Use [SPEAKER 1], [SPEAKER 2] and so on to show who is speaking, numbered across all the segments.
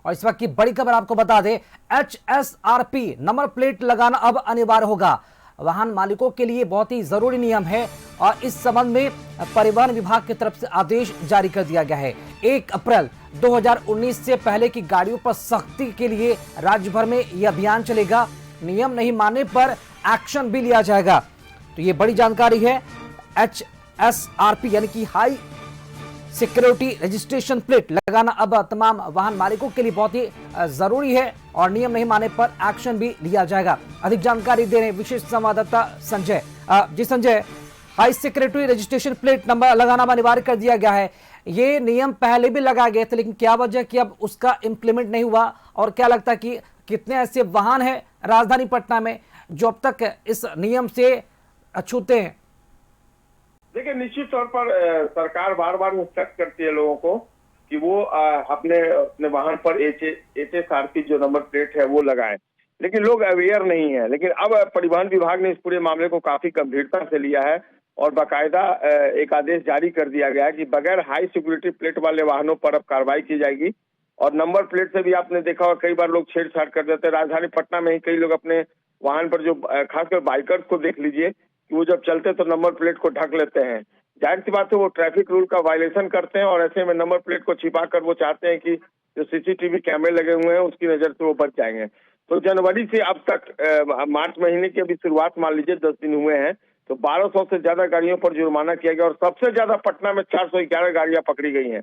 [SPEAKER 1] और इस वक्त की बड़ी खबर आपको बता दें, HSRP नंबर प्लेट लगाना अब अनिवार्य होगा। वाहन मालिकों के लिए बहुत ही जरूरी नियम है और इस संबंध में परिवहन विभाग की तरफ से आदेश जारी कर दिया गया है। 1 अप्रैल 2019 से पहले की गाड़ियों पर सख्ती के लिए राज्य भर में यह अभियान चलेगा। नियम नहीं मानने पर एक्शन भी लिया जाएगा। तो ये बड़ी जानकारी है। HSRP यानी कि हाई सिक्योरिटी रजिस्ट्रेशन प्लेट लगाना अब तमाम वाहन मालिकों के लिए बहुत ही जरूरी है और नियम नहीं मानने पर एक्शन भी लिया जाएगा। अधिक जानकारी दे रहे हैं विशेष संवाददाता संजय। जी Sanjay, high security registration plate number लगाना अनिवार्य कर दिया गया है। ये नियम पहले भी लगाए गए थे, लेकिन क्या वजह कि अब उसका इम्प्लीमेंट नहीं हुआ, और क्या लगता है कि कितने ऐसे वाहन है राजधानी पटना में जो अब तक इस नियम से अछूते हैं?
[SPEAKER 2] देखिए, निश्चित तौर पर सरकार बार बार इंस्ट्रक्ट करती है लोगों को कि वो अपने अपने वाहन पर HSRP जो नंबर प्लेट है वो लगाएं, लेकिन लोग अवेयर नहीं है। लेकिन अब परिवहन विभाग ने इस पूरे मामले को काफी गंभीरता से लिया है और बाकायदा एक आदेश जारी कर दिया गया है कि बगैर हाई सिक्योरिटी प्लेट वाले वाहनों पर अब कार्रवाई की जाएगी। और नंबर प्लेट से भी आपने देखा होगा, कई बार लोग छेड़छाड़ कर देते हैं। राजधानी पटना में ही कई लोग अपने वाहन पर, जो खासकर बाइकर्स को देख लीजिए कि वो जब चलते तो नंबर प्लेट को ढक लेते हैं। जाहिर सी बात है वो ट्रैफिक रूल का वायलेशन करते हैं और ऐसे में नंबर प्लेट को छिपाकर वो चाहते हैं कि जो CCTV कैमरे लगे हुए हैं उसकी नजर से वो बच जाएंगे। तो जनवरी से अब तक मार्च महीने की अभी शुरुआत मान लीजिए 10 दिन हुए हैं, तो 1200 से ज्यादा गाड़ियों पर जुर्माना किया गया और सबसे ज्यादा पटना में 411 गाड़ियां पकड़ी गई हैं।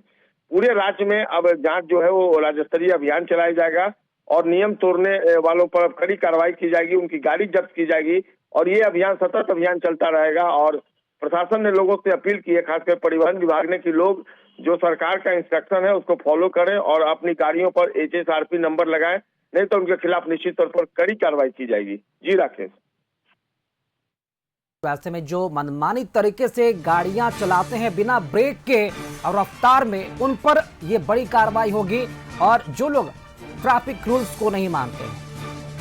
[SPEAKER 2] पूरे राज्य में अब जांच जो है वो राज्य स्तरीय अभियान चलाया जाएगा और नियम तोड़ने वालों पर कड़ी कार्रवाई की जाएगी, उनकी गाड़ी जब्त की जाएगी और ये अभियान सतत अभियान चलता रहेगा। और प्रशासन ने लोगों से अपील की है, खासकर परिवहन विभाग ने, कि लोग जो सरकार का इंस्ट्रक्शन है उसको फॉलो करें और अपनी गाड़ियों पर HSRP नंबर लगाएं, नहीं तो उनके खिलाफ निश्चित तौर पर कड़ी कार्रवाई की जाएगी। जी राकेश।
[SPEAKER 1] ऐसे में जो मनमानी तरीके से गाड़ियां चलाते हैं बिना ब्रेक के और रफ्तार में, उन पर ये बड़ी कार्रवाई होगी। और जो लोग ट्रैफिक रूल्स को नहीं मानते हैं,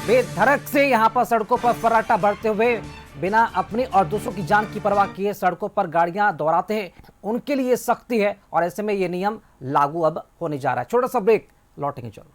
[SPEAKER 1] बेधड़क से यहां पर सड़कों पर फर्राटा भरते हुए बिना अपनी और दूसरों की जान की परवाह किए सड़कों पर गाड़ियां दौड़ाते हैं, उनके लिए सख्ती है और ऐसे में ये नियम लागू अब होने जा रहा है। छोटा सा ब्रेक, लौटेंगे चलो।